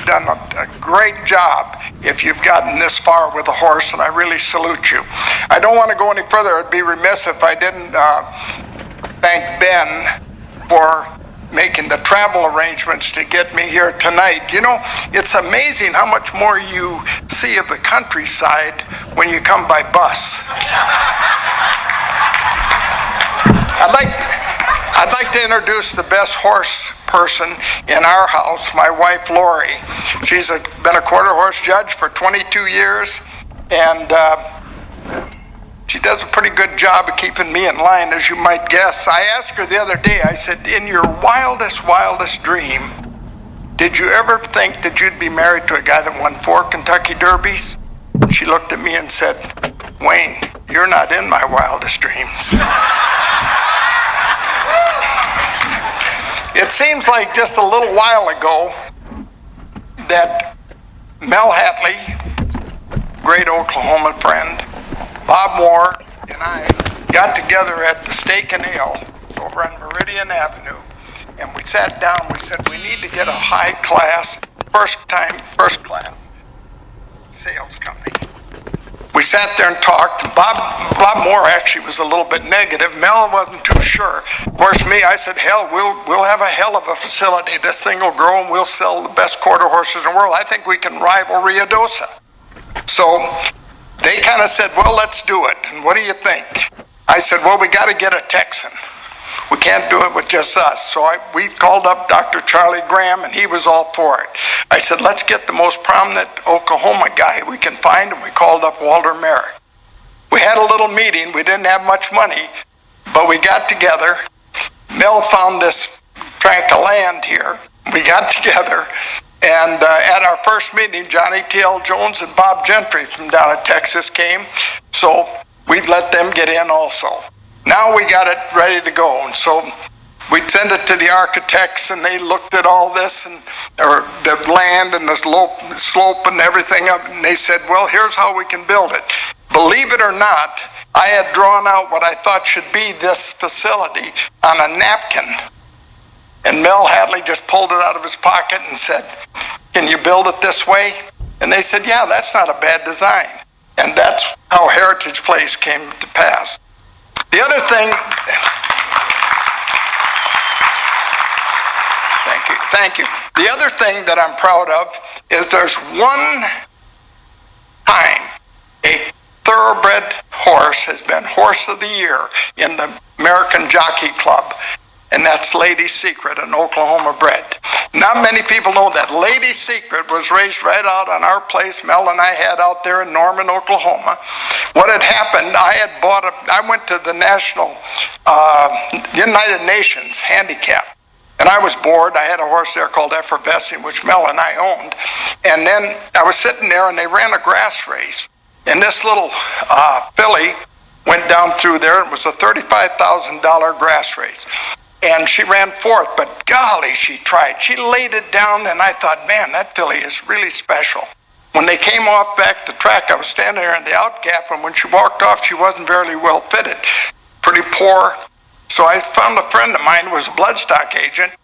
you've done a great job if you've gotten this far with a horse, and I really salute you. I don't want to go any further. I'd be remiss if I didn't thank Ben for making the travel arrangements to get me here tonight. You know, it's amazing how much more you see of the countryside when you come by bus. I'd like to introduce the best horse person in our house, my wife Lori. She's been a quarter horse judge for 22 years, and she does a pretty good job of keeping me in line, as you might guess. I asked her the other day, I said, in your wildest dream, did you ever think that you'd be married to a guy that won 4 Kentucky Derbies? And she looked at me and said, Wayne, you're not in my wildest dreams. It seems like just a little while ago that Mel Hatley, great Oklahoma friend, Bob Moore, and I got together at the Steak and Ale over on Meridian Avenue, and we sat down. We said we need to get a high-class, first-class sales company. We sat there and talked. Bob Moore actually was a little bit negative. Mel wasn't too sure. Of course, me, I said, hell, we'll have a hell of a facility. This thing will grow, and we'll sell the best quarter horses in the world. I think we can rival Ruidosa. So they kind of said, well, let's do it. And what do you think? I said, well, we got to get a Texan. We can't do it with just us. So we called up Dr. Charlie Graham, and he was all for it. I said, let's get the most prominent Oklahoma guy we can find, and we called up Walter Merrick. We had a little meeting. We didn't have much money, but we got together. Mel found this tract of land here. We got together, and at our first meeting, Johnny T.L. Jones and Bob Gentry from down at Texas came, so we'd let them get in also. Now we got it ready to go, and so we'd send it to the architects, and they looked at all this, or the land and the slope and everything up, and they said, well, here's how we can build it. Believe it or not, I had drawn out what I thought should be this facility on a napkin, and Mel Hadley just pulled it out of his pocket and said, can you build it this way? And they said, yeah, that's not a bad design. And that's how Heritage Place came to pass. The other thing, thank you. The other thing that I'm proud of is there's one time a thoroughbred horse has been Horse of the Year in the American Jockey Club, and that's Lady Secret, an Oklahoma bred. Not many people know that Lady Secret was raised right out on our place Mel and I had out there in Norman, Oklahoma. What had happened, I went to the United Nations handicap, and I was bored. I had a horse there called Effervescing, which Mel and I owned. And then I was sitting there, and they ran a grass race. And this little filly went down through there. It was a $35,000 grass race. And she ran fourth, but golly, she tried. She laid it down, and I thought, man, that filly is really special. When they came off back the track, I was standing there in the outgap, and when she walked off, she wasn't very well fitted. Pretty poor. So I found a friend of mine who was a bloodstock agent,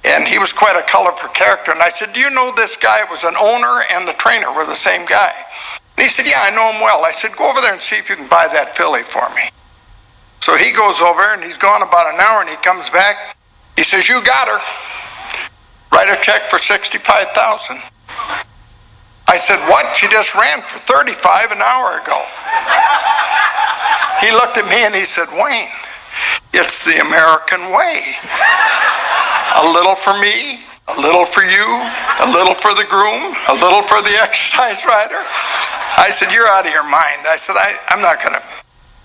and he was quite a colorful character. And I said, do you know this guy? It was an owner and the trainer were the same guy. And he said, yeah, I know him well. I said, go over there and see if you can buy that filly for me. So he goes over, and he's gone about an hour, and he comes back. He says, you got her. Write a check for $65,000. I said, what? She just ran for $35 an hour ago. He looked at me and he said, Wayne, it's the American way. A little for me, a little for you, a little for the groom, a little for the exercise rider. I said, you're out of your mind. I said, I'm not going to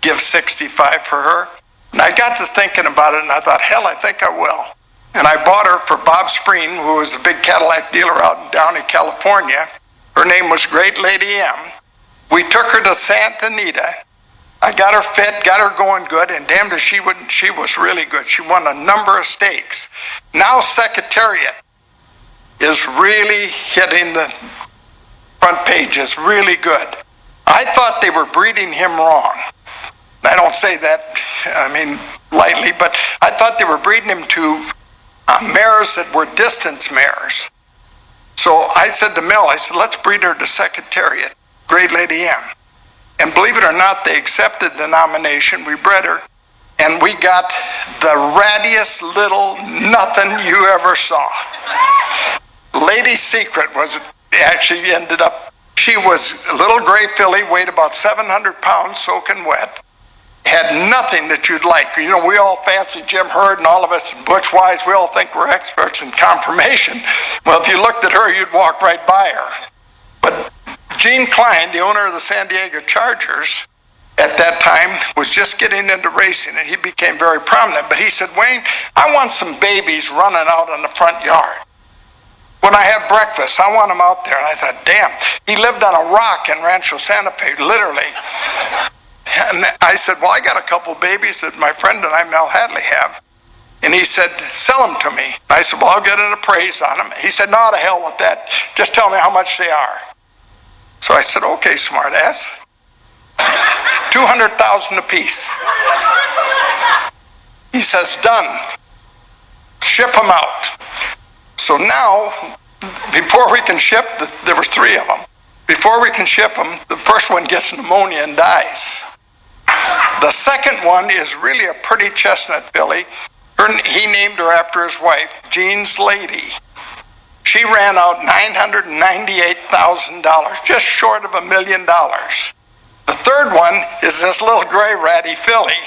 give $65 for her. And I got to thinking about it, and I thought, hell, I think I will. And I bought her for Bob Spreen, who was a big Cadillac dealer out in Downey, California. Her name was Great Lady M. We took her to Santa Anita. I got her fit, got her going good, and damned if she was really good. She won a number of stakes. Now Secretariat is really hitting the front pages really good. I thought they were breeding him wrong. I don't say that, lightly, but I thought they were breeding him to mares that were distance mares. So I I said to Mel, I said, let's breed her to Secretariat, Great Lady M. And believe it or not, they accepted the nomination. We bred her, and we got the rattiest little nothing you ever saw. Lady Secret was actually ended up, she was a little gray filly, weighed about 700 pounds, soaking wet. Had nothing that you'd like. You know, we all fancy Jim Hurd, and all of us Butch Wise, we all think we're experts in conformation. Well, if you looked at her, you'd walk right by her. But Gene Klein, the owner of the San Diego Chargers, at that time was just getting into racing, and he became very prominent. But he said, Wayne, I want some babies running out in the front yard. When I have breakfast, I want them out there. And I thought, damn, he lived on a rock in Rancho Santa Fe, literally. And I said, well, I got a couple babies that my friend and I, Mel Hadley, have. And he said, sell them to me. I said, well, I'll get an appraise on them. He said, no, to hell with that. Just tell me how much they are. So I said, okay, smart ass. 200,000 apiece. He says, done. Ship them out. So now, before we can ship, there was 3 of them. Before we can ship them, the first one gets pneumonia and dies. The second one is really a pretty chestnut filly. He named her after his wife, Gene's Lady. She ran out $998,000, just short of $1 million. The third one is this little gray ratty filly,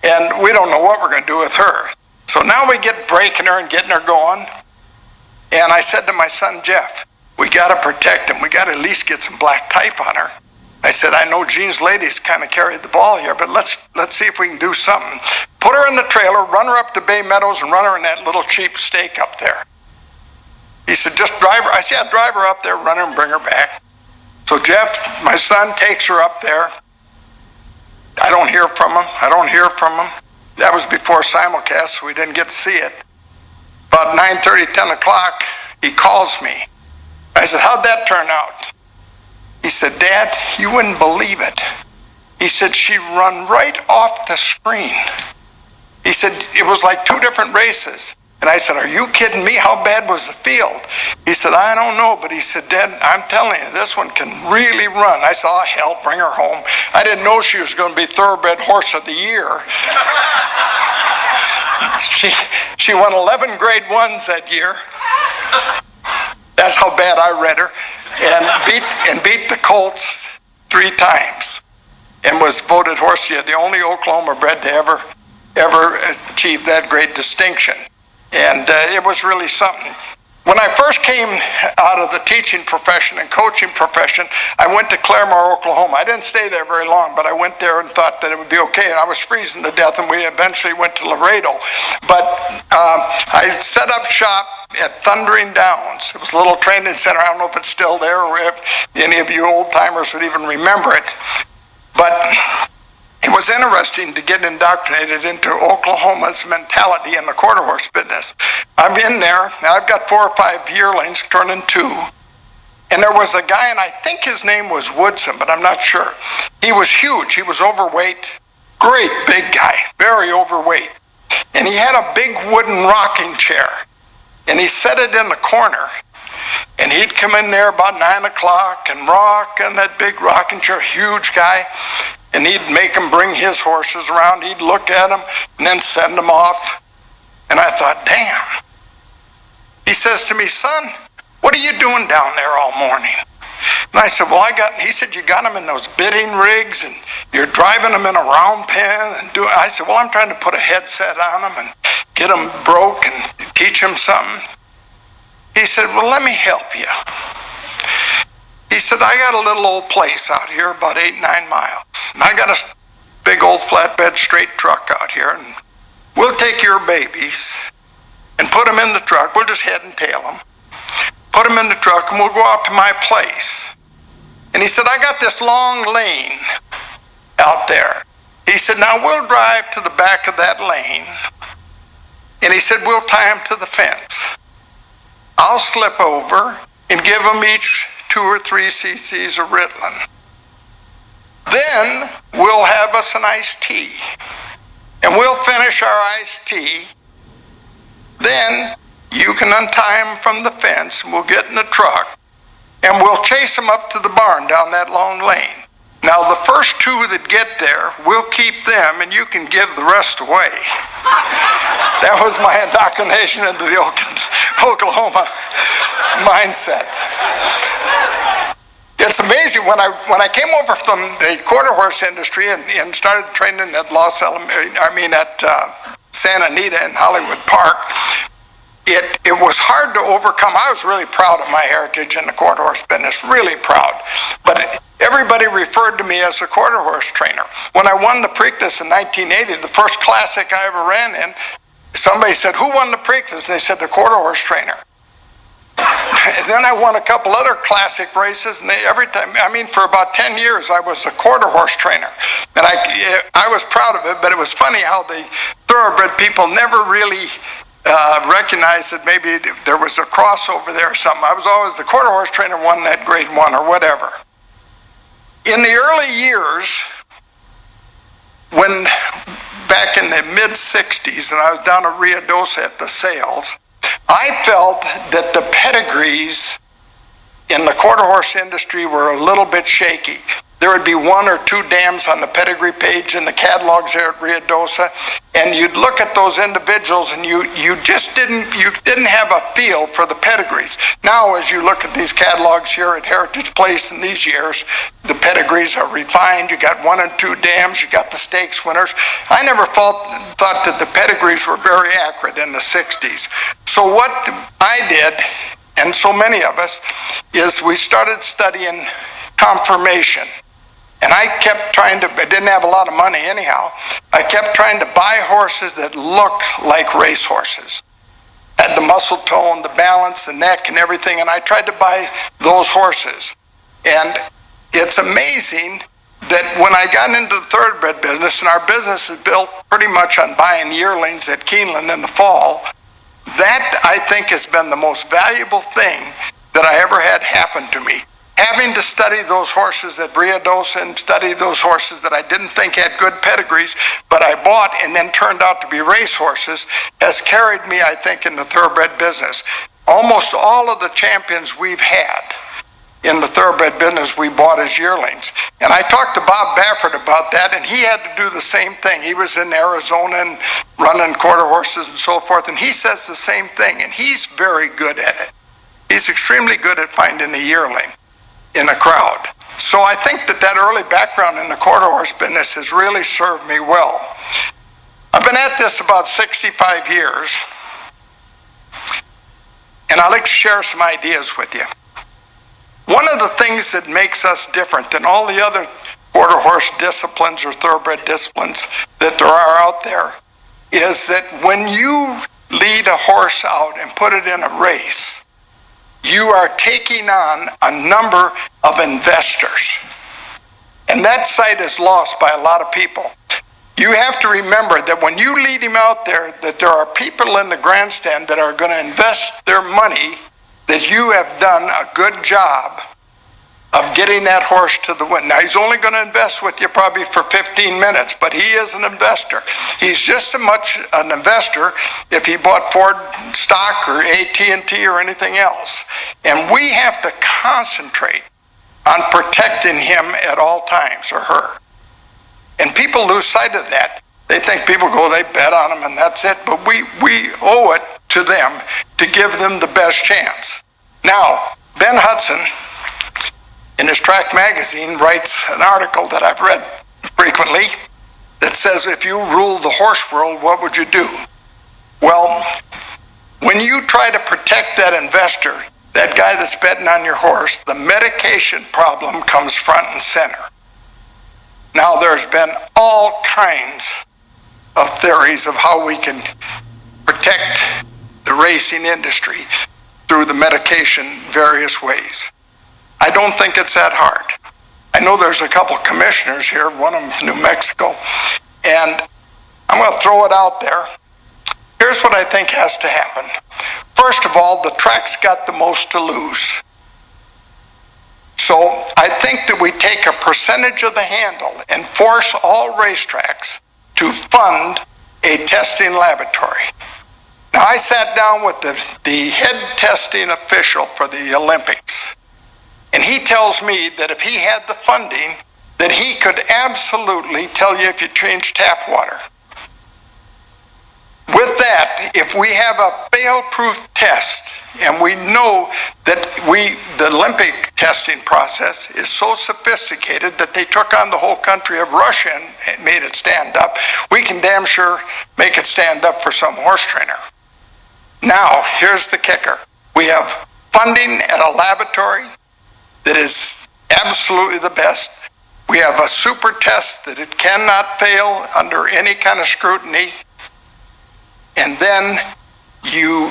and we don't know what we're going to do with her. So now we get breaking her and getting her going. And I said to my son Jeff, we got to protect him. We got to at least get some black type on her. I said, I know Gene's Lady's kind of carried the ball here, but let's see if we can do something. Put her in the trailer, run her up to Bay Meadows, and run her in that little cheap steak up there. He said, just drive her. I said, yeah, drive her up there, run her, and bring her back. So Jeff, my son, takes her up there. I don't hear from him. That was before simulcast, so we didn't get to see it. About 9:30, 10 o'clock, he calls me. I said, how'd that turn out? He said, Dad, you wouldn't believe it. He said, she run right off the screen. He said, it was like 2 different races. And I said, are you kidding me? How bad was the field? He said, I don't know. But he said, Dad, I'm telling you, this one can really run. I said, oh, hell, bring her home. I didn't know she was going to be Thoroughbred Horse of the Year. She won 11 grade 1s that year. That's how bad I read her. And beat the Colts 3 times. And was voted Horse of the Year, the only Oklahoma bred to ever achieve that great distinction. And it was really something. When I first came out of the teaching profession and coaching profession, I went to Claremore, Oklahoma. I didn't stay there very long, but I went there and thought that it would be okay. And I was freezing to death, and we eventually went to Laredo. But I set up shop at Thundering Downs. It was a little training center. I don't know if it's still there or if any of you old-timers would even remember it. But it was interesting to get indoctrinated into Oklahoma's mentality in the quarter horse business. I'm in there, and I've got 4 or 5 yearlings turning 2. And there was a guy, and I think his name was Woodson, but I'm not sure. He was huge. He was overweight. Great big guy, very overweight. And he had a big wooden rocking chair. And he set it in the corner. And he'd come in there about 9 o'clock and rock in that big rocking chair, huge guy. And he'd make him bring his horses around. He'd look at them and then send them off. And I thought, damn. He says to me, son, what are you doing down there all morning? And I said, well, he said, you got them in those bidding rigs and you're driving them in a round pen. I said, well, I'm trying to put a headset on them and get them broke and teach them something. He said, well, let me help you. He said, I got a little old place out here about 8-9 miles. And I got a big old flatbed straight truck out here. And we'll take your babies and put them in the truck. We'll just head and tail them. Put them in the truck and we'll go out to my place. And he said, I got this long lane out there. He said, now we'll drive to the back of that lane. And he said, we'll tie them to the fence. I'll slip over and give them each 2 or 3 cc's of Ritalin. Then we'll have us an iced tea. And we'll finish our iced tea. Then you can untie them from the fence, and we'll get in the truck, and we'll chase them up to the barn down that long lane. Now, the first two that get there, we'll keep them, and you can give the rest away. That was my indoctrination into the Oklahoma mindset. It's amazing, when I came over from the quarter horse industry and started training at Santa Anita in Hollywood Park, it was hard to overcome. I was really proud of my heritage in the quarter horse business, really proud. But everybody referred to me as a quarter horse trainer. When I won the Preakness in 1980, the first classic I ever ran in, somebody said, "Who won the Preakness?" And they said, "The quarter horse trainer." And then I won a couple other classic races, and for about 10 years I was a quarter horse trainer. And I was proud of it, but it was funny how the thoroughbred people never really recognized that maybe there was a crossover there or something. I was always the quarter horse trainer, won that grade 1 or whatever. In the early years, when back in the mid-60s, and I was down at Rio Dosa at the sales, I felt that the pedigrees in the quarter horse industry were a little bit shaky. There would be 1 or 2 dams on the pedigree page in the catalogs there at Rio Dosa, and you'd look at those individuals and you didn't have a feel for the pedigrees. Now, as you look at these catalogs here at Heritage Place in these years, the pedigrees are refined. You got 1 and 2 dams. You got the stakes winners. I never thought that the pedigrees were very accurate in the 60s. So what I did, and so many of us, is we started studying conformation. And I kept I didn't have a lot of money anyhow, I kept trying to buy horses that looked like race horses. Had the muscle tone, the balance, the neck, and everything, and I tried to buy those horses. And it's amazing that when I got into the thoroughbred business, and our business is built pretty much on buying yearlings at Keeneland in the fall, that I think has been the most valuable thing that I ever had happen to me. Having to study those horses at Rio Dosa and study those horses that I didn't think had good pedigrees, but I bought and then turned out to be race horses, has carried me, I think, in the thoroughbred business. Almost all of the champions we've had in the thoroughbred business we bought as yearlings. And I talked to Bob Baffert about that, and he had to do the same thing. He was in Arizona and running quarter horses and so forth, and he says the same thing, and he's very good at it. He's extremely good at finding a yearling in a crowd. So I think that early background in the quarter horse business has really served me well. I've been at this about 65 years, and I'd like to share some ideas with you. One of the things that makes us different than all the other quarter horse disciplines or thoroughbred disciplines that there are out there is that when you lead a horse out and put it in a race, you are taking on a number of investors. And that sight is lost by a lot of people. You have to remember that when you lead him out there, that there are people in the grandstand that are going to invest their money that you have done a good job of getting that horse to the win. Now, he's only going to invest with you probably for 15 minutes, but he is an investor. He's just as much an investor if he bought Ford stock or AT&T or anything else. And we have to concentrate on protecting him at all times, or her. And people lose sight of that. They think people they bet on him and that's it. But we owe it to them to give them the best chance. Now, Ben Hudson, in his Track magazine, writes an article that I've read frequently that says, if you rule the horse world, what would you do? Well, when you try to protect that investor, that guy that's betting on your horse, the medication problem comes front and center. Now, there's been all kinds of theories of how we can protect the racing industry through the medication various ways. I don't think it's that hard. I know there's a couple commissioners here, one of them's New Mexico, and I'm going to throw it out there. Here's what I think has to happen. First of all, the track's got the most to lose. So I think that we take a percentage of the handle and force all racetracks to fund a testing laboratory. Now, I sat down with the head testing official for the Olympics, and he tells me that if he had the funding, that he could absolutely tell you if you change tap water. With that, if we have a fail-proof test, and we know that the Olympic testing process is so sophisticated that they took on the whole country of Russia and made it stand up, we can damn sure make it stand up for some horse trainer. Now, here's the kicker. We have funding at a laboratory that is absolutely the best. We have a super test that it cannot fail under any kind of scrutiny. And then you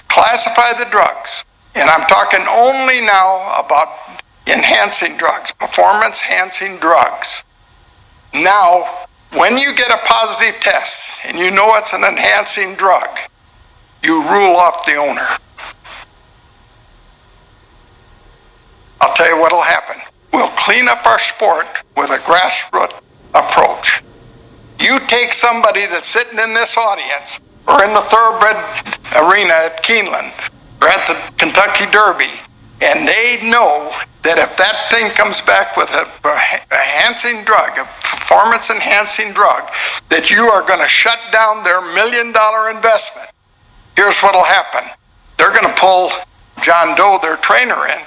classify the drugs. And I'm talking only now about enhancing drugs, performance-enhancing drugs. Now, when you get a positive test and you know it's an enhancing drug, you rule off the owner. I'll tell you what'll happen. We'll clean up our sport with a grassroots approach. You take somebody that's sitting in this audience or in the thoroughbred arena at Keeneland or at the Kentucky Derby, and they know that if that thing comes back with a enhancing drug, a performance-enhancing drug, that you are going to shut down their $1 million investment. Here's what'll happen. They're going to pull John Doe, their trainer, in,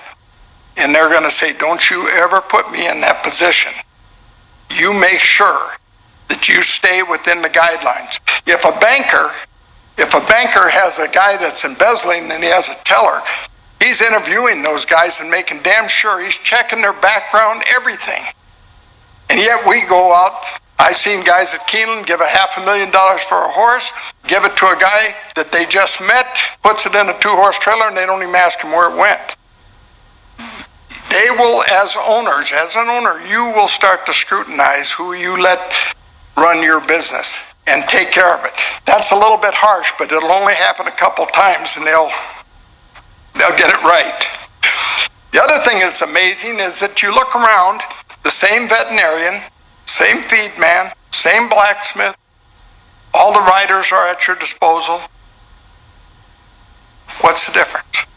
and they're going to say, don't you ever put me in that position. You make sure that you stay within the guidelines. If a banker has a guy that's embezzling and he has a teller, he's interviewing those guys and making damn sure he's checking their background, everything. And yet we go out, I've seen guys at Keeneland give $500,000 for a horse, give it to a guy that they just met, puts it in a 2-horse trailer, and they don't even ask him where it went. They will, as owners, as an owner, you will start to scrutinize who you let run your business and take care of it. That's a little bit harsh, but it'll only happen a couple times and they'll get it right. The other thing that's amazing is that you look around, the same veterinarian, same feed man, same blacksmith, all the riders are at your disposal. What's the difference?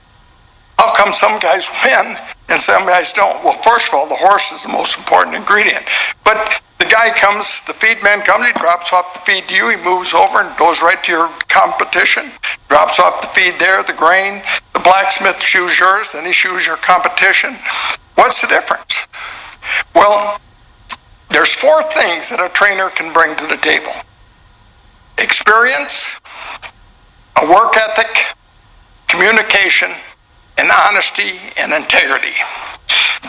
How come some guys win and some guys don't? Well, first of all, the horse is the most important ingredient. But the guy comes, the feed man comes, he drops off the feed to you, he moves over and goes right to your competition, drops off the feed there, the grain, the blacksmith shoes yours, then he shoes your competition. What's the difference? Well, there's 4 things that a trainer can bring to the table. Experience, a work ethic, communication, and honesty and integrity.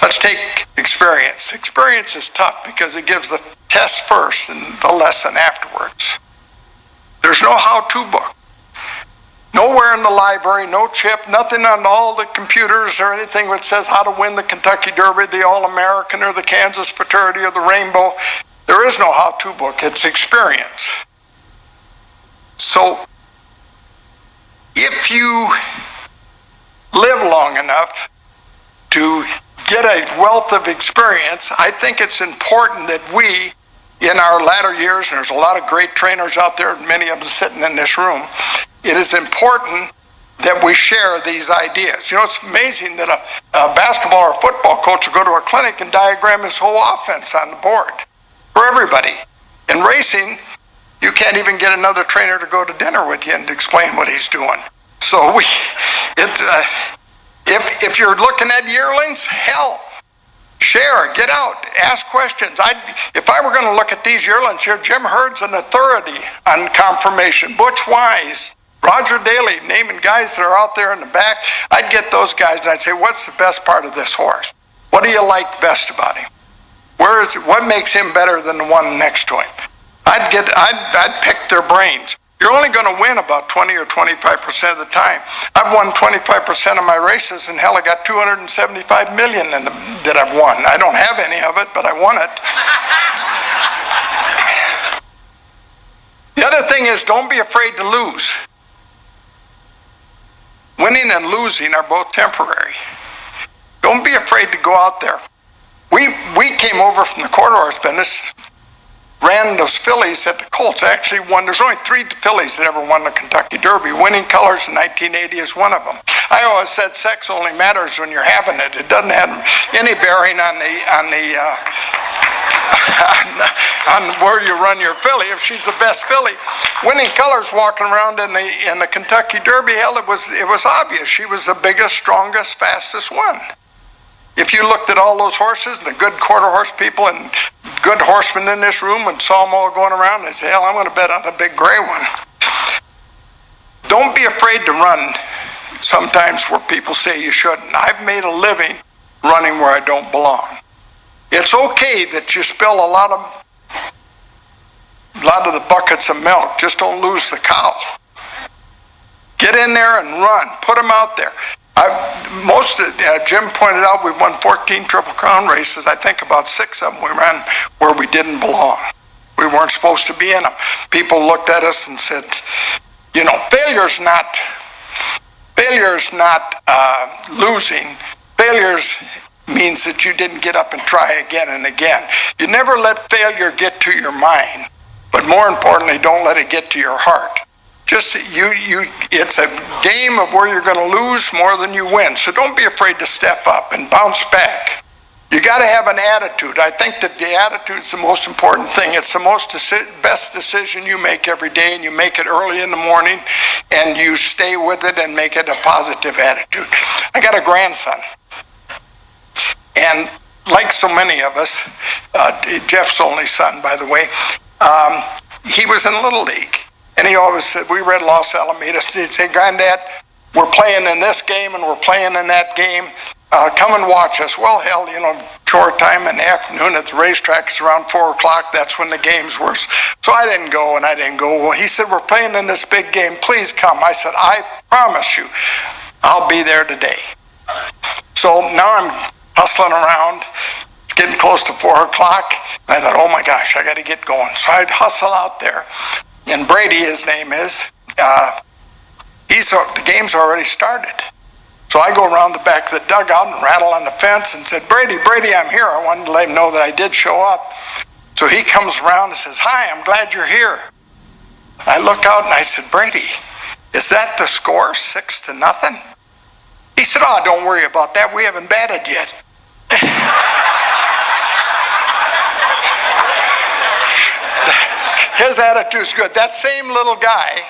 Let's take experience. Experience is tough because it gives the test first and the lesson afterwards. There's no how-to book. Nowhere in the library, no chip, nothing on all the computers or anything that says how to win the Kentucky Derby, the All-American, or the Kansas Fraternity, or the Rainbow. There is no how-to book. It's experience. So, if you live long enough to get a wealth of experience, I think it's important that we, in our latter years, and there's a lot of great trainers out there, many of them sitting in this room, it is important that we share these ideas. You know, it's amazing that a basketball or a football coach will go to a clinic and diagram his whole offense on the board for everybody. In racing, you can't even get another trainer to go to dinner with you and explain what he's doing. So if you're looking at yearlings, hell, share, get out, ask questions. If I were going to look at these yearlings here, Jim Hurd's an authority on conformation. Butch Wise, Roger Daly, naming guys that are out there in the back. I'd get those guys and I'd say, what's the best part of this horse? What do you like best about him? What makes him better than the one next to him? I'd pick their brains. You're only going to win about 20 or 25% of the time. I've won 25% of my races, and hell, I got $275 million that I've won. I don't have any of it, but I won it. The other thing is, don't be afraid to lose. Winning and losing are both temporary. Don't be afraid to go out there. We came over from the quarter horse business ran those fillies at the Colts. Actually won. There's only 3 fillies that ever won the Kentucky Derby. Winning Colors in 1980 is one of them. I always said sex only matters when you're having it. It doesn't have any bearing on where you run your filly. If she's the best filly, Winning Colors walking around in the Kentucky Derby, hell, it was obvious she was the biggest, strongest, fastest one. If you looked at all those horses, the good quarter horse people and good horsemen in this room and saw them all going around, they say, hell, I'm going to bet on the big gray one. Don't be afraid to run sometimes where people say you shouldn't. I've made a living running where I don't belong. It's okay that you spill a lot of the buckets of milk. Just don't lose the cow. Get in there and run. Put them out there. Jim pointed out we won 14 Triple Crown races. I think about 6 of them we ran where we didn't belong. We weren't supposed to be in them. People looked at us and said, failure's not losing. Failures means that you didn't get up and try again and again. You never let failure get to your mind, but more importantly, don't let it get to your heart. It's a game of where you're going to lose more than you win. So don't be afraid to step up and bounce back. You got to have an attitude. I think that the attitude is the most important thing. It's the best decision you make every day, and you make it early in the morning, and you stay with it and make it a positive attitude. I got a grandson, and like so many of us, Jeff's only son, by the way, he was in Little League. And he always said, we read Los Alamitos, he'd say, Granddad, we're playing in this game and we're playing in that game. Come and watch us. Well, hell, chore time in the afternoon at the racetrack is around 4 o'clock. That's when the games were. So I didn't go, and I didn't go. Well, he said, we're playing in this big game. Please come. I said, I promise you, I'll be there today. So now I'm hustling around. It's getting close to 4 o'clock. And I thought, oh my gosh, I got to get going. So I'd hustle out there. And Brady, his name is, the game's already started. So I go around the back of the dugout and rattle on the fence and said, Brady, I'm here. I wanted to let him know that I did show up. So he comes around and says, hi, I'm glad you're here. I look out and I said, Brady, is that the score, 6-0? He said, oh, don't worry about that. We haven't batted yet. His attitude's good. That same little guy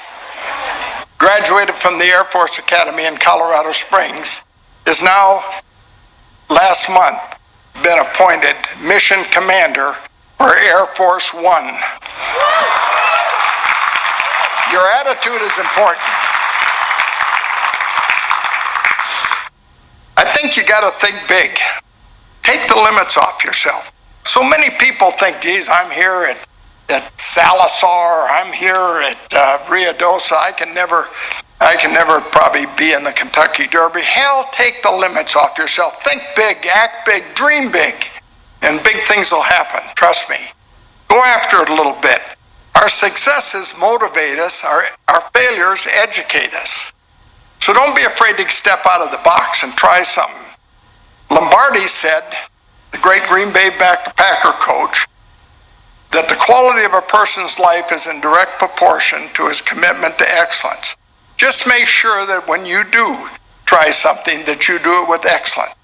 graduated from the Air Force Academy in Colorado Springs, is now, last month, been appointed mission commander for Air Force One. Your attitude is important. I think you got to think big. Take the limits off yourself. So many people think, geez, I'm here at Salazar, I'm here at Ruidoso. I can never probably be in the Kentucky Derby. Hell, take the limits off yourself. Think big, act big, dream big, and big things will happen. Trust me. Go after it a little bit. Our successes motivate us. Our failures educate us. So don't be afraid to step out of the box and try something. Lombardi said, the great Green Bay Packer coach, that the quality of a person's life is in direct proportion to his commitment to excellence. Just make sure that when you do try something, that you do it with excellence.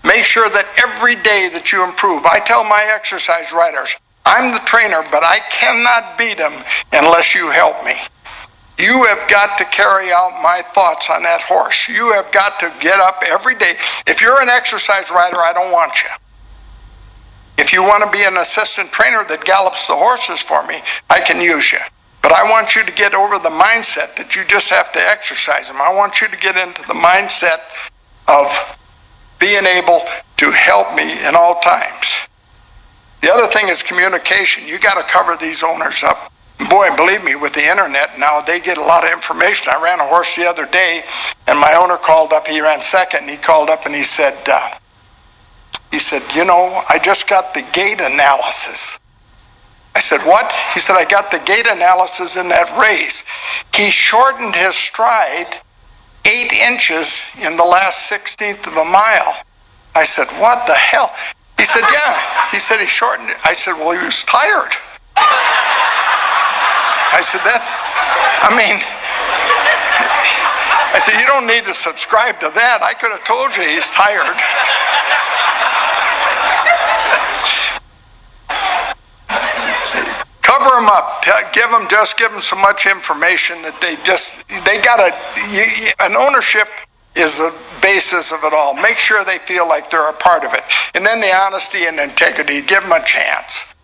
Make sure that every day that you improve. I tell my exercise riders, I'm the trainer, but I cannot beat them unless you help me. You have got to carry out my thoughts on that horse. You have got to get up every day. If you're an exercise rider, I don't want you. If you want to be an assistant trainer that gallops the horses for me, I can use you. But I want you to get over the mindset that you just have to exercise them. I want you to get into the mindset of being able to help me in all times. The other thing is communication. You got to cover these owners up. Boy, believe me, with the internet now, they get a lot of information. I ran a horse the other day, and my owner called up. He ran second, and he called up and he said, I just got the gait analysis. I said, what? He said, I got the gait analysis in that race. He shortened his stride 8 inches in the last 16th of a mile. I said, what the hell? He said, yeah. He said he shortened it. I said, well, he was tired. I said, I said, you don't need to subscribe to that. I could have told you he's tired. Cover them up. Give them so much information that an ownership is the basis of it all. Make sure they feel like they're a part of it. And then the honesty and integrity, give them a chance.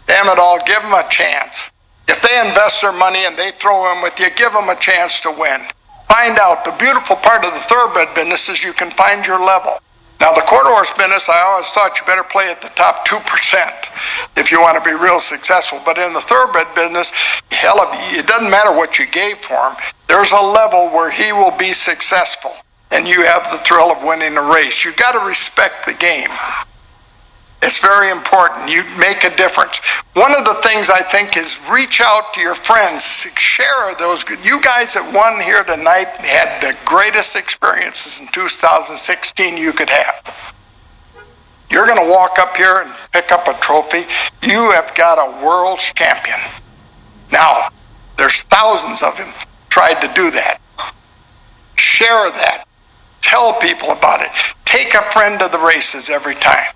Damn it all, give them a chance. If they invest their money and they throw in with you, give them a chance to win. Find out. The beautiful part of the thoroughbred business is you can find your level. Now, the quarter horse business, I always thought you better play at the top 2% if you want to be real successful. But in the thoroughbred business, hell, it doesn't matter what you gave for him. There's a level where he will be successful, and you have the thrill of winning a race. You've got to respect the game. It's very important. You make a difference. One of the things I think is reach out to your friends. Share those. You guys that won here tonight had the greatest experiences in 2016 you could have. You're going to walk up here and pick up a trophy. You have got a world champion. Now, there's thousands of them tried to do that. Share that. Tell people about it. Take a friend to the races every time.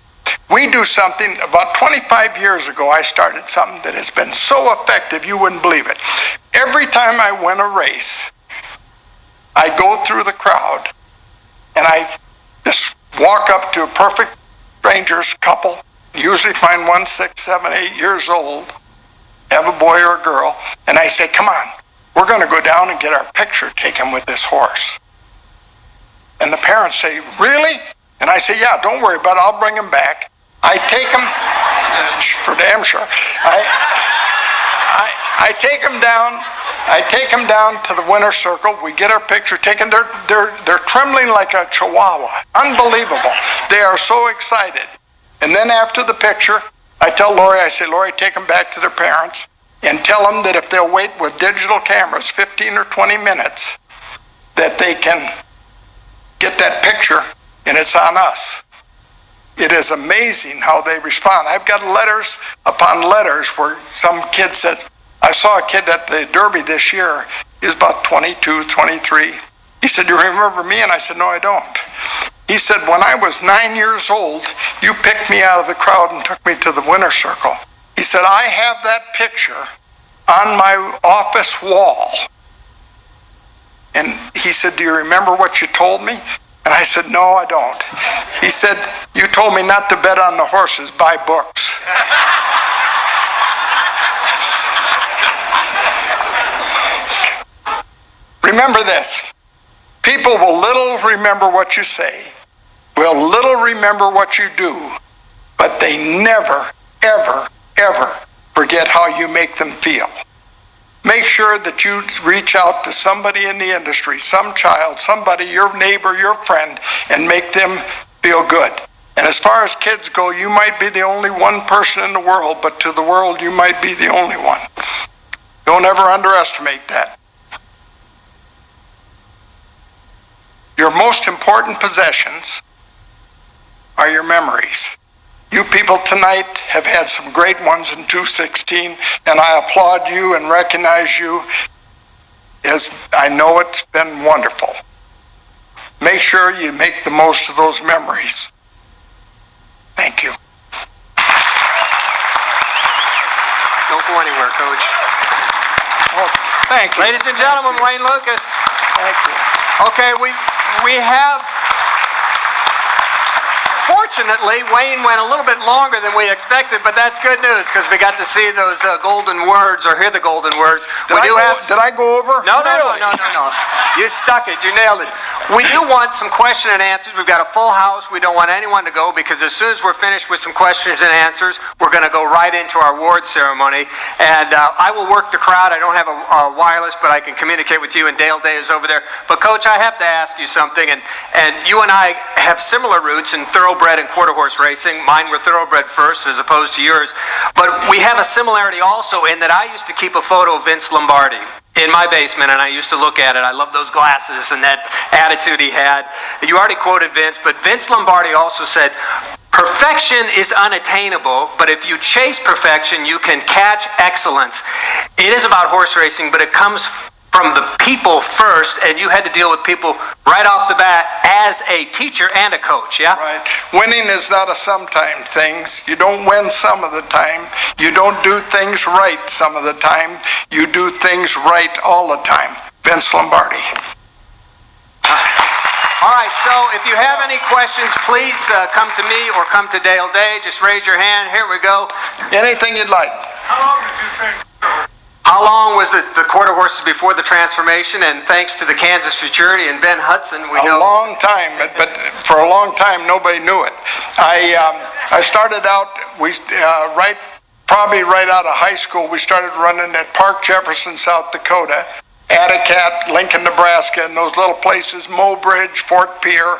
We do something, about 25 years ago, I started something that has been so effective you wouldn't believe it. Every time I win a race, I go through the crowd and I just walk up to a perfect stranger's couple, usually find 1, 6, 7, 8 years old, have a boy or a girl, and I say, come on, we're going to go down and get our picture taken with this horse. And the parents say, really? And I say, yeah, don't worry about it, I'll bring him back. I take him, for damn sure, I take him down. I take them down to the winner's circle. We get our picture taken. They're trembling like a chihuahua. Unbelievable. They are so excited. And then after the picture, I tell Lori, I say, Lori, take them back to their parents and tell them that if they'll wait with digital cameras 15 or 20 minutes, that they can get that picture, and it's on us. It is amazing how they respond. I've got letters upon letters where some kid says, I saw a kid at the Derby this year. He was about 22, 23. He said, do you remember me? And I said, no, I don't. He said, when I was 9 years old, you picked me out of the crowd and took me to the winner's circle. He said, I have that picture on my office wall. And he said, do you remember what you told me? And I said, no, I don't. He said, you told me not to bet on the horses, buy books. Remember this. People will little remember what you say, will little remember what you do, but they never, ever, ever forget how you make them feel. Make sure that you reach out to somebody in the industry, some child, somebody, your neighbor, your friend, and make them feel good. And as far as kids go, you might be the only one person in the world, but to the world, you might be the only one. Don't ever underestimate that. Your most important possessions are your memories. You people tonight have had some great ones in 2016, and I applaud you and recognize you, as I know it's been wonderful. Make sure you make the most of those memories. Thank you. Don't go anywhere, Coach. Oh, thank you. Ladies and gentlemen, Wayne Lukas. Thank you. Okay, we have... Fortunately, Wayne went a little bit longer than we expected, but that's good news because we got to see those golden words or hear the golden words. Did I go over? No. Really? You stuck it. You nailed it. We do want some question and answers. We've got a full house. We don't want anyone to go because as soon as we're finished with some questions and answers, we're going to go right into our award ceremony. And I will work the crowd. I don't have a wireless, but I can communicate with you, and Dale Day is over there. But, Coach, I have to ask you something. And you and I have similar roots in thoroughbred and quarter horse racing. Mine were thoroughbred first as opposed to yours. But we have a similarity also in that I used to keep a photo of Vince Lombardi in my basement, and I used to look at it. I love those glasses and that attitude he had. You already quoted Vince, but Vince Lombardi also said, Perfection is unattainable, but if you chase perfection, you can catch excellence. It is about horse racing, but it comes from the people first, and you had to deal with people right off the bat as a teacher and a coach, yeah? Right. Winning is not a sometime thing. You don't win some of the time. You don't do things right some of the time. You do things right all the time. Vince Lombardi. All right, so if you have any questions, please come to me or come to Dale Day. Just raise your hand. Here we go. Anything you'd like. How long did you train? How long was the quarter horses before the transformation? And thanks to the Kansas Security and Ben Hudson, we know. A long time, but for a long time nobody knew it. I started out probably right out of high school. We started running at Park Jefferson, South Dakota, Atticat, Lincoln, Nebraska, and those little places, Mobridge, Fort Pierre,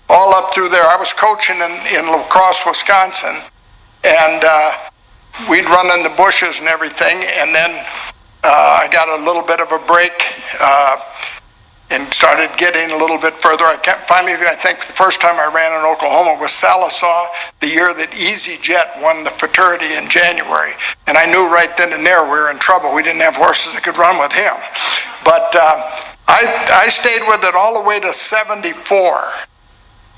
all up through there. I was coaching in La Crosse, Wisconsin, and we'd run in the bushes and everything, and then I got a little bit of a break and started getting a little bit further. Finally, I think the first time I ran in Oklahoma was Salisaw, the year that EasyJet won the fraternity in January. And I knew right then and there we were in trouble. We didn't have horses that could run with him. But I stayed with it all the way to 74.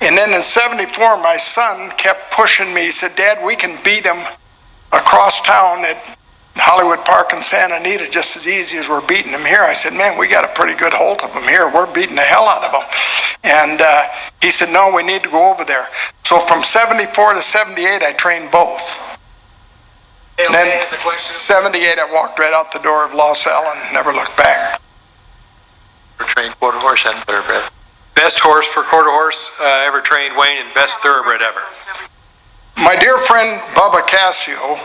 And then in 74, my son kept pushing me. He said, "Dad, we can beat him across town at Hollywood Park and Santa Anita just as easy as we're beating him here." I said, "Man, we got a pretty good hold of him here. We're beating the hell out of him." And he said, "No, we need to go over there." So from 74 to 78, I trained both. And then 78, I walked right out the door of La Salle and never looked back. Trained quarter horse and thoroughbred. Best horse for quarter horse ever trained, Wayne, and best thoroughbred ever. My dear friend Bubba Cassio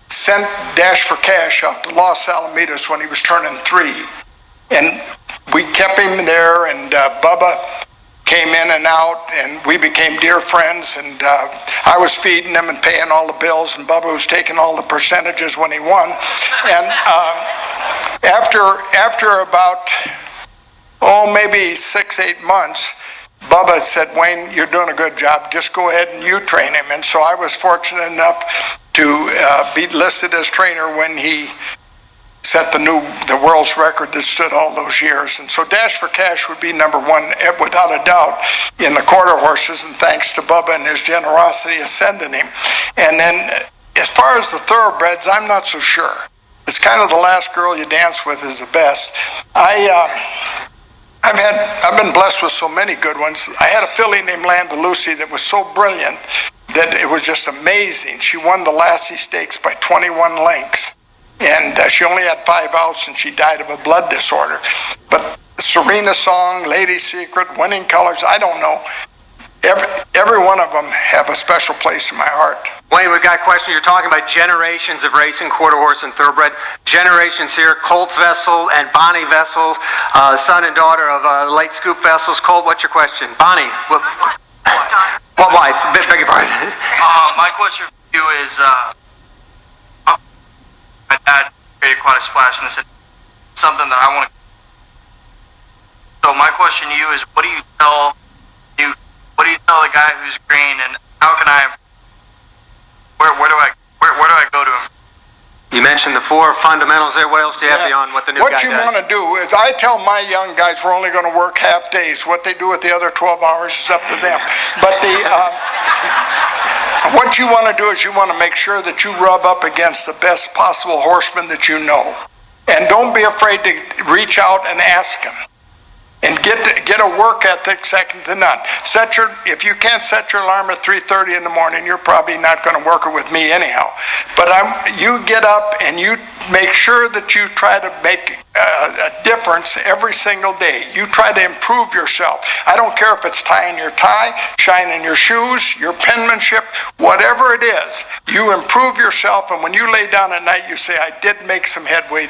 sent Dash for Cash out to Los Alamitos when he was turning 3. And we kept him there, and Bubba came in and out, and we became dear friends, and I was feeding him and paying all the bills, and Bubba was taking all the percentages when he won. And after about, maybe 6-8 months, Bubba said, "Wayne, you're doing a good job. Just go ahead and you train him." And so I was fortunate enough to be listed as trainer when he set the world's record that stood all those years. And so Dash for Cash would be number 1 without a doubt in the quarter horses, and thanks to Bubba and his generosity of sending him. And then as far as the thoroughbreds, I'm not so sure. It's kind of the last girl you dance with is the best. I've been blessed with so many good ones. I had a filly named Landalucy that was so brilliant that it was just amazing. She won the Lassie Stakes by 21 lengths, and she only had 5 outs, and she died of a blood disorder. But Serena Song, Lady Secret, Winning Colors, I don't know. Every one of them have a special place in my heart. Wayne, we've got a question. You're talking about generations of racing, quarter horse and thoroughbred. Generations here, Colt Vessel and Bonnie Vessel, son and daughter of late Scoop Vessels. Colt, what's your question? Bonnie, what wife? Beg your pardon. My question for you is, my dad created quite a splash, and this is something that I want to. So my question to you is, what do you tell the guy who's green, and how can I? Where do I go to him? You mentioned the 4 fundamentals there. What else do you have beyond what the new guy does? What you want to do is, I tell my young guys we're only going to work half days. What they do with the other 12 hours is up to them. But what you want to do is you want to make sure that you rub up against the best possible horseman that you know. And don't be afraid to reach out and ask him. And get a work ethic second to none. If you can't set your alarm at 3:30 in the morning, you're probably not going to work it with me anyhow. But you get up and you make sure that you try to make a difference every single day. You try to improve yourself. I don't care if it's tying your tie, shining your shoes, your penmanship, whatever it is. You improve yourself, and when you lay down at night, you say, "I did make some headway."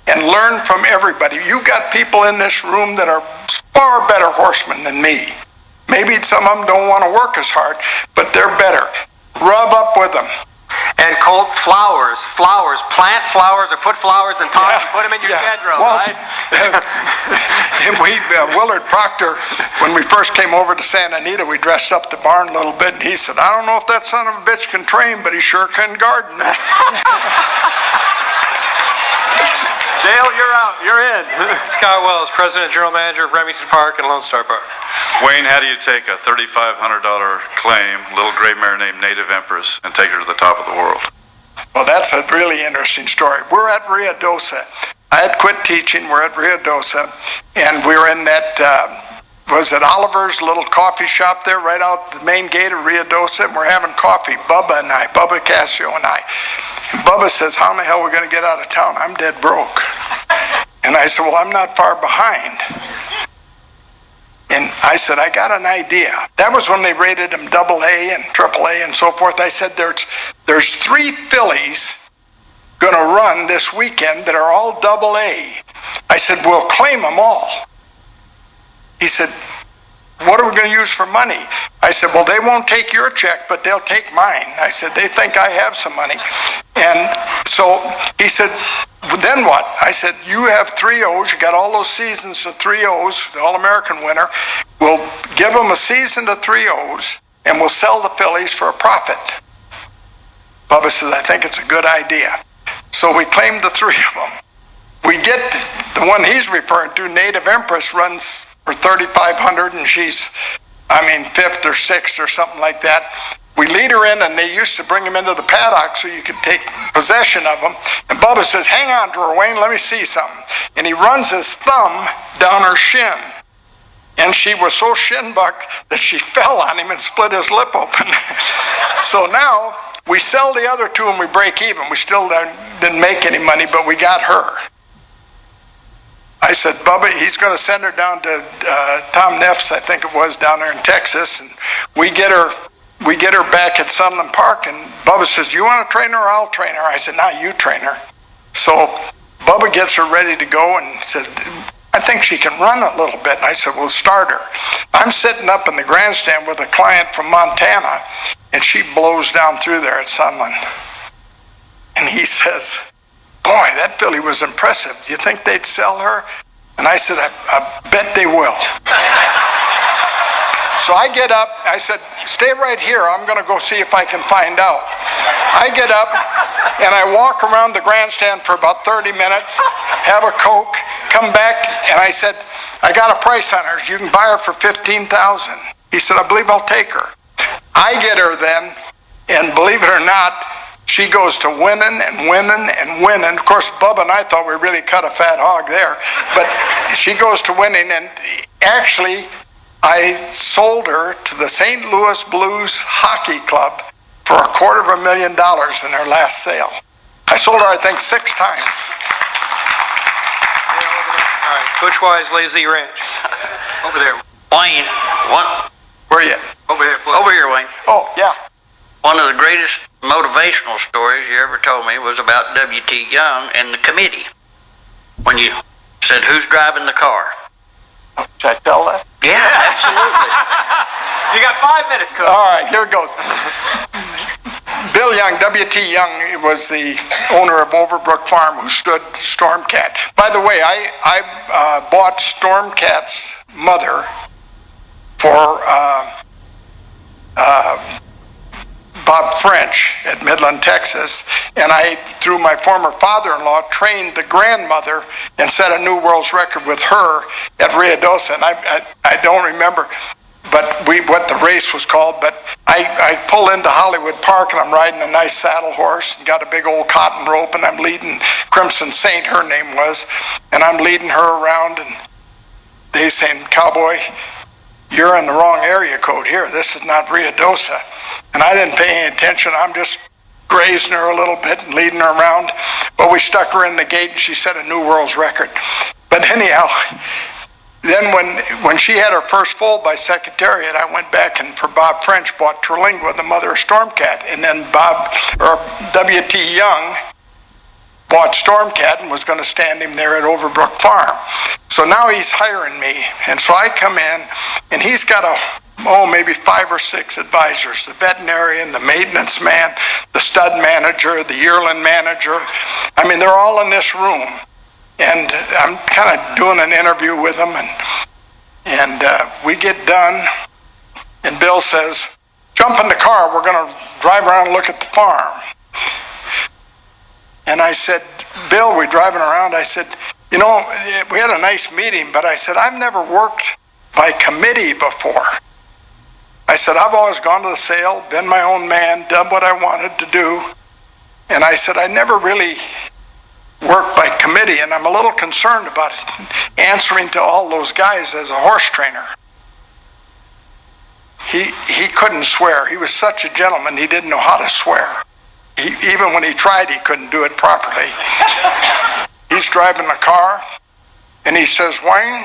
And learn from everybody. You've got people in this room that are far better horsemen than me. Maybe some of them don't want to work as hard, but they're better. Rub up with them. And Colt, flowers, plant flowers or put flowers in pots and put them in your hedgerow, Well, right? Willard Proctor, when we first came over to Santa Anita, we dressed up the barn a little bit, and he said, I don't know if that son of a bitch can train, but he sure can garden. Dale, you're out. You're in. Scott Wells, President and General Manager of Remington Park and Lone Star Park. Wayne, how do you take a $3,500 claim, little gray mare named Native Empress, and take her to the top of the world? Well, that's a really interesting story. We're at Ruidoso. I had quit teaching. We're at Ruidoso, and we were in that, was it Oliver's little coffee shop there right out the main gate of Ruidoso, and we're having coffee, Bubba Cassio and I. And Bubba says, how in the hell are we going to get out of town? I'm dead broke. And I said, well, I'm not far behind. And I said, I got an idea. That was when they rated them AA and AAA and so forth. I said, there's 3 fillies going to run this weekend that are all AA. I said, we'll claim them all. He said, what are we going to use for money? I said, well, they won't take your check, but they'll take mine. I said, they think I have some money. And so he said, well, then what? I said, you have 3 O's. You got all those seasons of 3 O's, the All-American winner. We'll give them a season to 3 O's, and we'll sell the fillies for a profit. Bubba says, I think it's a good idea. So we claimed the 3 of them. We get the one he's referring to, Native Empress, runs for $3,500, and she's, 5th or 6th or something like that. We lead her in, and they used to bring them into the paddock so you could take possession of them. And Bubba says, hang on to her, Wayne, let me see something. And he runs his thumb down her shin. And she was so shin-bucked that she fell on him and split his lip open. So now we sell the other 2 and we break even. We still didn't make any money, but we got her. I said, Bubba, he's going to send her down to Tom Neff's, I think it was, down there in Texas, and we get her back at Sunland Park, and Bubba says, you want to train her or I'll train her? I said, no, you train her. So Bubba gets her ready to go and says, I think she can run a little bit. And I said, well, start her. I'm sitting up in the grandstand with a client from Montana, and she blows down through there at Sunland. And he says, boy, that filly was impressive. Do you think they'd sell her? And I said, I bet they will. So I get up, I said, stay right here. I'm going to go see if I can find out. I get up, and I walk around the grandstand for about 30 minutes, have a Coke, come back, and I said, I got a price on her. You can buy her for $15,000. He said, I believe I'll take her. I get her then, and believe it or not, she goes to winning and winning and winning. Of course, Bubba and I thought we really cut a fat hog there, but she goes to winning, and actually, I sold her to the St. Louis Blues Hockey Club for $250,000 in their last sale. I sold her, I think, 6 times. All right, Butch Wise, Lazy Ranch. Over there. Wayne, Where are you? Over here. over here, Wayne. Oh, yeah. One of the greatest motivational stories you ever told me was about W.T. Young and the committee. When you said, who's driving the car? Should I tell that? Yeah, absolutely. You got 5 minutes, Coach. All right, here it goes. Bill Young, W.T. Young, was the owner of Overbrook Farm, who stood Stormcat. By the way, I bought Stormcat's mother for Bob French at Midland, Texas, and I, through my former father-in-law, trained the grandmother and set a new world's record with her at Ruidoso. And I don't remember what the race was called, but I pull into Hollywood Park and I'm riding a nice saddle horse and got a big old cotton rope, and I'm leading Crimson Saint, her name was, and I'm leading her around, and they saying, cowboy, you're in the wrong area code here. This is not Ruidoso. And I didn't pay any attention. I'm just grazing her a little bit and leading her around. But we stuck her in the gate, and she set a new world's record. But anyhow, then when she had her first foal by Secretariat, I went back and for Bob French bought Terlingua, the mother of Stormcat. And then W.T. Young bought Stormcat and was going to stand him there at Overbrook Farm. So now he's hiring me. And so I come in, and he's got a maybe 5 or 6 advisors, the veterinarian, the maintenance man, the stud manager, the yearling manager. I mean, they're all in this room. And I'm kind of doing an interview with them, and we get done, and Bill says, jump in the car, we're going to drive around and look at the farm. And I said, Bill, we're driving around, I said, you know, we had a nice meeting, but I said, I've never worked by committee before. I said, I've always gone to the sale, been my own man, done what I wanted to do. And I said, I never really worked by committee, and I'm a little concerned about answering to all those guys as a horse trainer. He couldn't swear. He was such a gentleman, he didn't know how to swear. Even when he tried, he couldn't do it properly. He's driving the car, and he says, Wayne,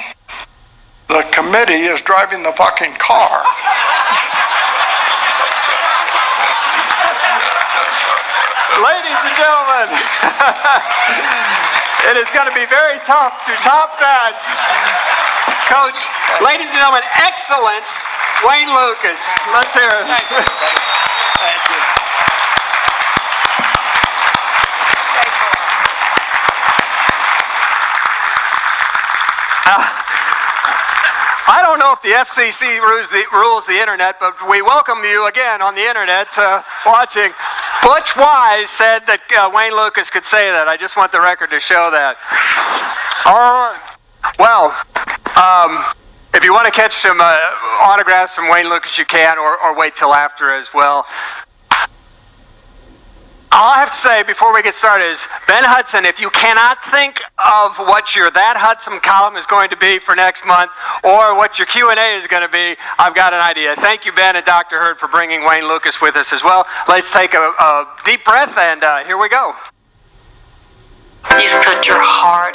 the committee is driving the fucking car. Ladies and gentlemen, it is going to be very tough to top that. Coach, ladies and gentlemen, excellence, Wayne Lukas. Let's hear it. Thank you. Thank you. I don't know if the FCC rules the internet, but we welcome you again on the internet watching. Butch Wise said that Wayne Lukas could say that. I just want the record to show that. Well, if you want to catch some autographs from Wayne Lukas, you can, or wait till after as well. All I have to say before we get started is, Ben Hudson, if you cannot think of what your That Hudson column is going to be for next month, or what your Q&A is going to be, I've got an idea. Thank you, Ben and Dr. Hurd, for bringing Wayne Lukas with us as well. Let's take a deep breath, and here we go. You've put your heart